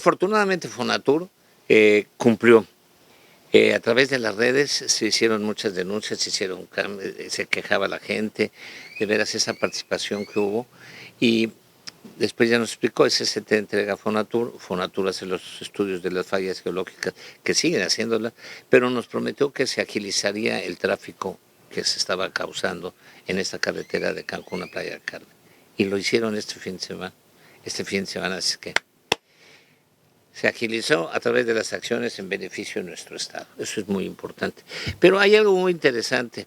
Afortunadamente Fonatur cumplió. A través de las redes se hicieron muchas denuncias, se quejaba la gente, de veras esa participación que hubo. Y después ya nos explicó, ese se te entrega a Fonatur, Fonatur hace los estudios de las fallas geológicas, que siguen haciéndolas, pero nos prometió que se agilizaría el tráfico que se estaba causando en esta carretera de Cancún a Playa del Carmen. Y lo hicieron este fin de semana, así que se agilizó a través de las acciones en beneficio de nuestro Estado. Eso es muy importante. Pero hay algo muy interesante.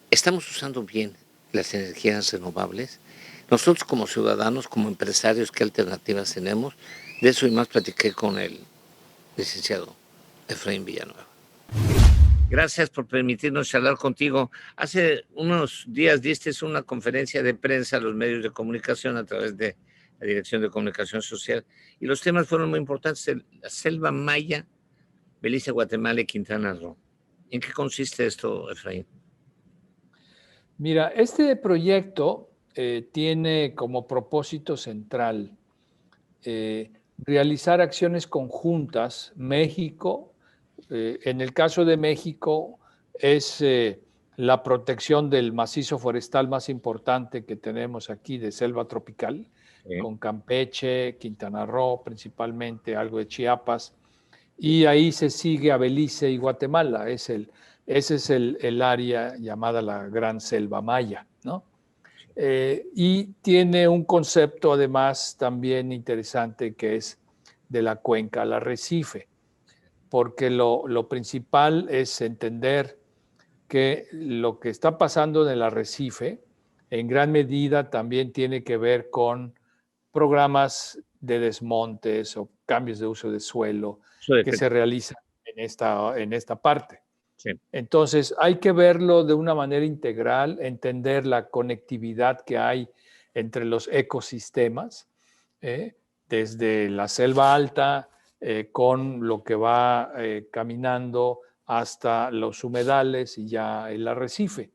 Estamos usando bien las energías renovables. Nosotros como ciudadanos, como empresarios, ¿qué alternativas tenemos? De eso y más platiqué con el licenciado Efraín Villanueva. Gracias por permitirnos charlar contigo. Hace unos días diste una conferencia de prensa a los medios de comunicación a través de la Dirección de Comunicación Social, y los temas fueron muy importantes: la selva maya, Belice, Guatemala y Quintana Roo. ¿En qué consiste esto, Efraín? Mira, este proyecto tiene como propósito central realizar acciones conjuntas. México, en el caso de México, es la protección del macizo forestal más importante que tenemos aquí de selva tropical, con Campeche, Quintana Roo, principalmente algo de Chiapas, y ahí se sigue a Belice y Guatemala. Ese es el área llamada la Gran Selva Maya, ¿no? Y tiene un concepto además también interesante, que es de la cuenca al arrecife, porque lo principal es entender que lo que está pasando en el arrecife en gran medida también tiene que ver con programas de desmontes o cambios de uso de suelo que se realizan en esta parte. Sí. Entonces hay que verlo de una manera integral, entender la conectividad que hay entre los ecosistemas, desde la selva alta con lo que va caminando hasta los humedales y ya el arrecife,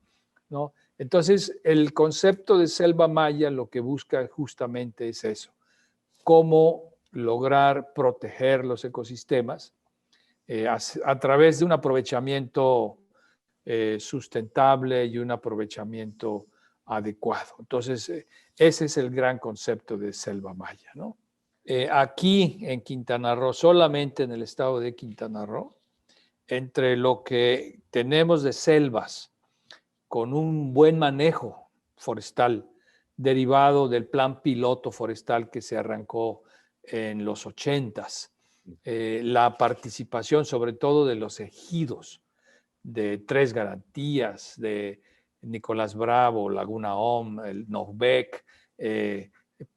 ¿no? Entonces, el concepto de selva maya lo que busca justamente es eso: cómo lograr proteger los ecosistemas a través de un aprovechamiento sustentable y un aprovechamiento adecuado. Entonces, ese es el gran concepto de selva maya, ¿no? Aquí en Quintana Roo, solamente en el estado de Quintana Roo, entre lo que tenemos de selvas con un buen manejo forestal derivado del plan piloto forestal que se arrancó en los 80s, la participación sobre todo de los ejidos de Tres Garantías, de Nicolás Bravo, Laguna OM, el Novbec,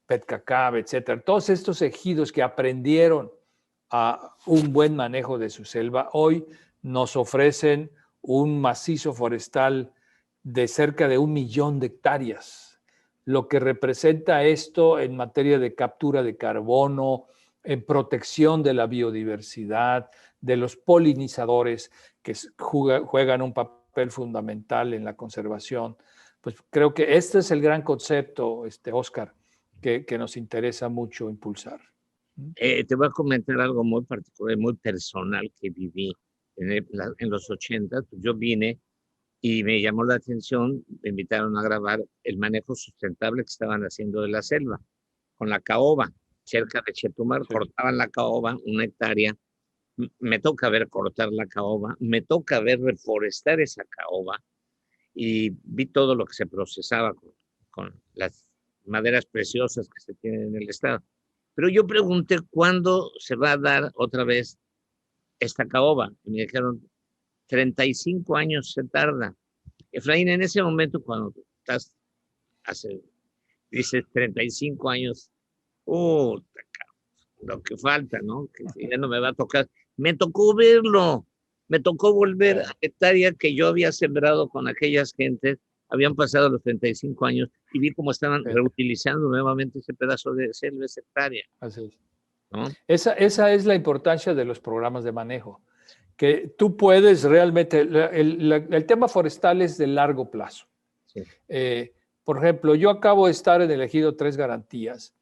Petcacab, etcétera. Todos estos ejidos que aprendieron a un buen manejo de su selva, hoy nos ofrecen un macizo forestal de cerca de 1 millón de hectáreas, lo que representa esto en materia de captura de carbono, en protección de la biodiversidad, de los polinizadores que juegan un papel fundamental en la conservación. Pues creo que este es el gran concepto, Oscar, que nos interesa mucho impulsar. Te voy a comentar algo muy particular, muy personal que viví en los 80. Yo vine y me llamó la atención, me invitaron a grabar el manejo sustentable que estaban haciendo de la selva, con la caoba, cerca de Chetumal. Sí. Cortaban la caoba, 1 hectárea. Me toca ver cortar la caoba, me toca ver reforestar esa caoba, y vi todo lo que se procesaba con las maderas preciosas que se tienen en el estado. Pero yo pregunté cuándo se va a dar otra vez esta caoba, y me dijeron 35 años se tarda. Efraín, en ese momento cuando estás, dices 35 años, lo que falta, ¿no? Que ya no me va a tocar. Me tocó verlo, me tocó volver a la hectárea que yo había sembrado con aquellas gentes. Habían pasado los 35 años y vi cómo estaban reutilizando nuevamente ese pedazo de selva, esa hectárea. Así es. ¿No? Esa es la importancia de los programas de manejo, que tú puedes realmente, el tema forestal es de largo plazo. Sí. Por ejemplo, yo acabo de estar en el ejido Tres Garantías,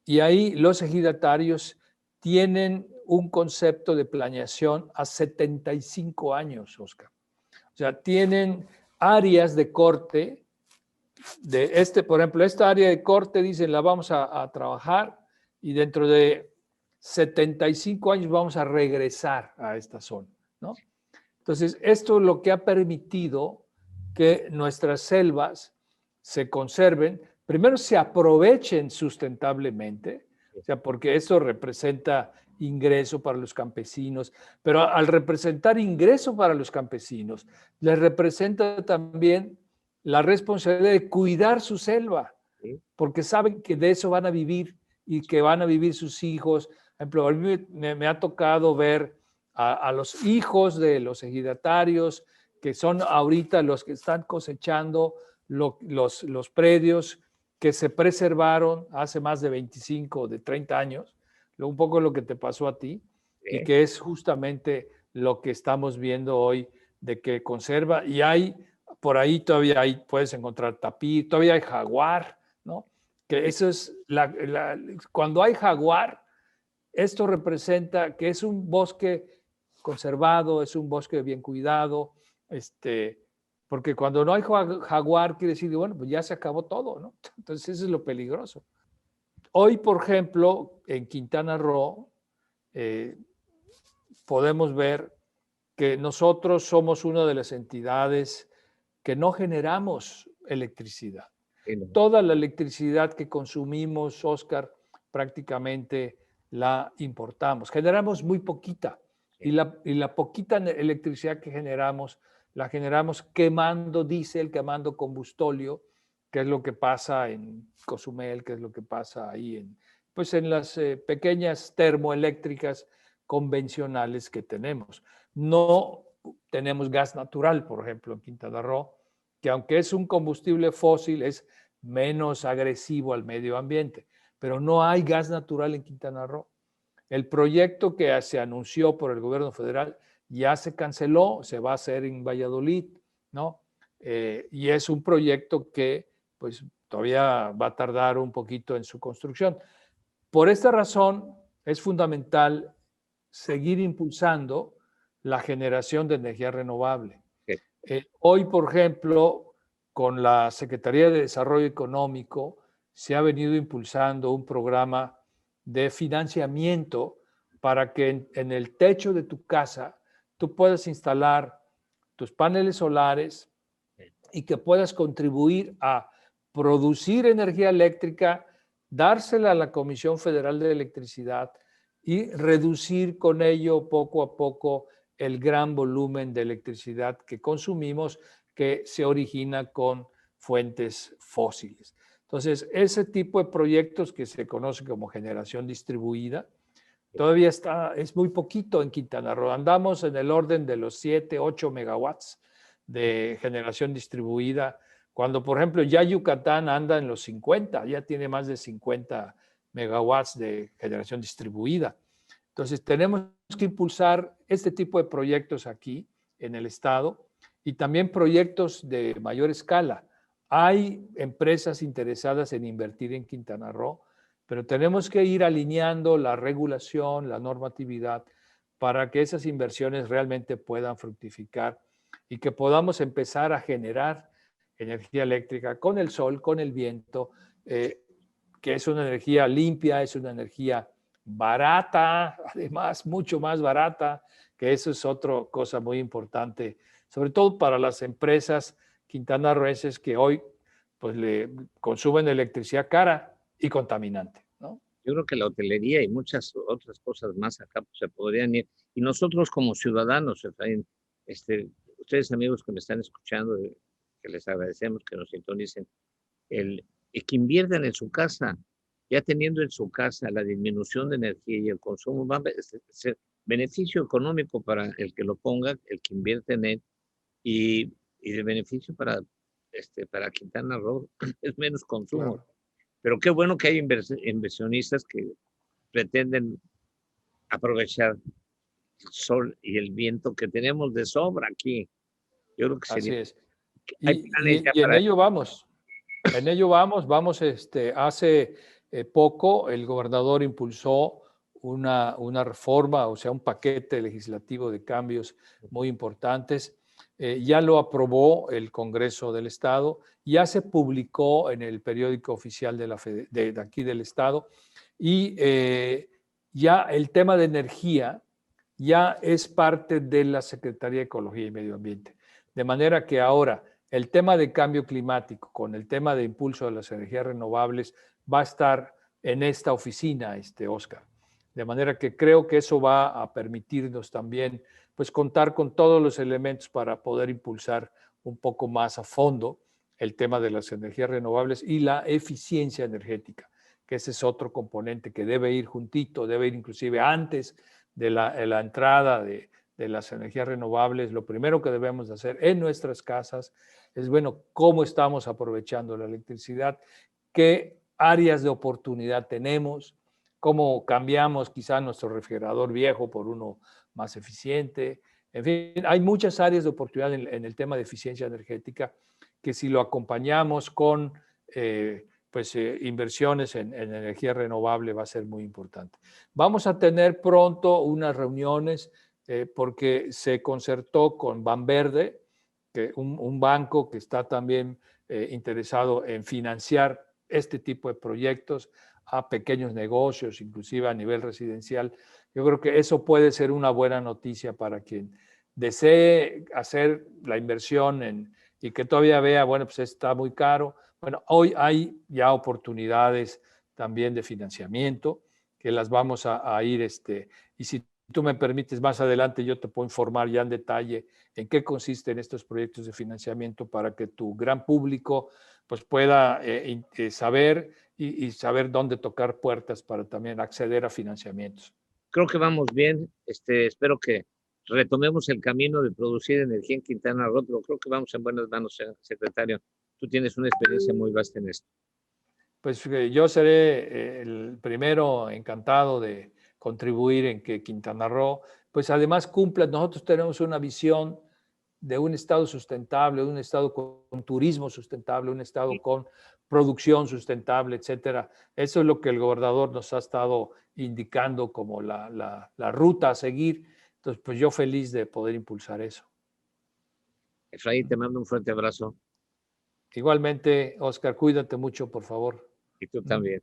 y ahí los ejidatarios tienen un concepto de planeación a 75 años, Oscar. O sea, tienen áreas de corte, por ejemplo, esta área de corte, dicen, la vamos a trabajar y dentro de 75 años vamos a regresar a esta zona, ¿no? Entonces, esto es lo que ha permitido que nuestras selvas se conserven, primero se aprovechen sustentablemente, o sea, porque eso representa ingreso para los campesinos, pero al representar ingreso para los campesinos, les representa también la responsabilidad de cuidar su selva, porque saben que de eso van a vivir y que van a vivir sus hijos. Por ejemplo, a mí me ha tocado ver a los hijos de los ejidatarios, que son ahorita los que están cosechando los predios que se preservaron hace más de 25 o de 30 años, un poco lo que te pasó a ti, y que es justamente lo que estamos viendo hoy, de que conserva, y hay, por ahí todavía puedes encontrar tapir, todavía hay jaguar, ¿no? Que eso es, cuando hay jaguar, esto representa que es un bosque conservado, es un bosque bien cuidado, porque cuando no hay jaguar quiere decir, bueno, pues ya se acabó todo, ¿no? Entonces eso es lo peligroso. Hoy, por ejemplo, en Quintana Roo, podemos ver que nosotros somos una de las entidades que no generamos electricidad. Toda la electricidad que consumimos, Oscar, prácticamente la importamos. Generamos muy poquita, y la poquita electricidad que generamos, la generamos quemando diésel, quemando combustóleo, que es lo que pasa en Cozumel, que es lo que pasa ahí en las pequeñas termoeléctricas convencionales que tenemos. No tenemos gas natural, por ejemplo, en Quintana Roo, que aunque es un combustible fósil, es menos agresivo al medio ambiente, pero no hay gas natural en Quintana Roo. El proyecto que se anunció por el gobierno federal ya se canceló, se va a hacer en Valladolid, ¿no? Y es un proyecto que pues todavía va a tardar un poquito en su construcción. Por esta razón es fundamental seguir impulsando la generación de energía renovable. Hoy, por ejemplo, con la Secretaría de Desarrollo Económico se ha venido impulsando un programa de financiamiento para que en el techo de tu casa tú puedas instalar tus paneles solares y que puedas contribuir a producir energía eléctrica, dársela a la Comisión Federal de Electricidad y reducir con ello poco a poco el gran volumen de electricidad que consumimos, que se origina con fuentes fósiles. Entonces, ese tipo de proyectos que se conoce como generación distribuida, todavía es muy poquito en Quintana Roo. Andamos en el orden de los 7, 8 megawatts de generación distribuida, cuando, por ejemplo, ya Yucatán anda en los 50, ya tiene más de 50 megawatts de generación distribuida. Entonces, tenemos que impulsar este tipo de proyectos aquí en el estado y también proyectos de mayor escala. Hay empresas interesadas en invertir en Quintana Roo, pero tenemos que ir alineando la regulación, la normatividad, para que esas inversiones realmente puedan fructificar y que podamos empezar a generar energía eléctrica con el sol, con el viento, que es una energía limpia, es una energía barata, además mucho más barata, que eso es otra cosa muy importante, sobre todo para las empresas quintanarroenses que hoy pues le consumen electricidad cara y contaminante, ¿no? Yo creo que la hotelería y muchas otras cosas más acá pues, se podrían ir. Y nosotros como ciudadanos, Efraín, ustedes amigos que me están escuchando, que les agradecemos que nos sintonicen, y que inviertan en su casa, ya teniendo en su casa la disminución de energía y el consumo, va a ser beneficio económico para el que lo ponga, el que invierte en él, y de beneficio para Quintana Roo, es menos consumo. Claro. Pero qué bueno que hay inversionistas que pretenden aprovechar el sol y el viento que tenemos de sobra aquí. Yo creo que Así sería. es. Hay planes ya Y en para. ello vamos. En ello vamos, hace poco el gobernador impulsó una reforma, o sea, un paquete legislativo de cambios muy importantes. Ya lo aprobó el Congreso del Estado, ya se publicó en el periódico oficial de aquí del Estado y ya el tema de energía ya es parte de la Secretaría de Ecología y Medio Ambiente. De manera que ahora el tema de cambio climático con el tema de impulso de las energías renovables va a estar en esta oficina, Oscar. De manera que creo que eso va a permitirnos también pues contar con todos los elementos para poder impulsar un poco más a fondo el tema de las energías renovables y la eficiencia energética, que ese es otro componente que debe ir juntito, debe ir inclusive antes de la entrada de las energías renovables. Lo primero que debemos hacer en nuestras casas es, bueno, cómo estamos aprovechando la electricidad, qué áreas de oportunidad tenemos, cómo cambiamos quizá nuestro refrigerador viejo por uno más eficiente. En fin, hay muchas áreas de oportunidad en el tema de eficiencia energética que si lo acompañamos con inversiones en energía renovable va a ser muy importante. Vamos a tener pronto unas reuniones porque se concertó con Banverde, un banco que está también interesado en financiar este tipo de proyectos a pequeños negocios, inclusive a nivel residencial. Yo creo que eso puede ser una buena noticia para quien desee hacer la inversión y que todavía vea, bueno, pues está muy caro. Bueno, hoy hay ya oportunidades también de financiamiento que las vamos a ir, y si tú me permites, más adelante yo te puedo informar ya en detalle en qué consisten estos proyectos de financiamiento para que tu gran público pues pueda saber y saber dónde tocar puertas para también acceder a financiamientos. Creo que vamos bien. Espero que retomemos el camino de producir energía en Quintana Roo, pero creo que vamos en buenas manos, secretario. Tú tienes una experiencia muy vasta en esto. Pues yo seré el primero encantado de contribuir en que Quintana Roo, pues además cumpla. Nosotros tenemos una visión de un estado sustentable, de un estado con turismo sustentable, un estado con producción sustentable, etcétera. Eso es lo que el gobernador nos ha estado indicando como la ruta a seguir. Entonces, pues yo feliz de poder impulsar eso. Efraín, te mando un fuerte abrazo. Igualmente, Oscar, cuídate mucho, por favor. Y tú también.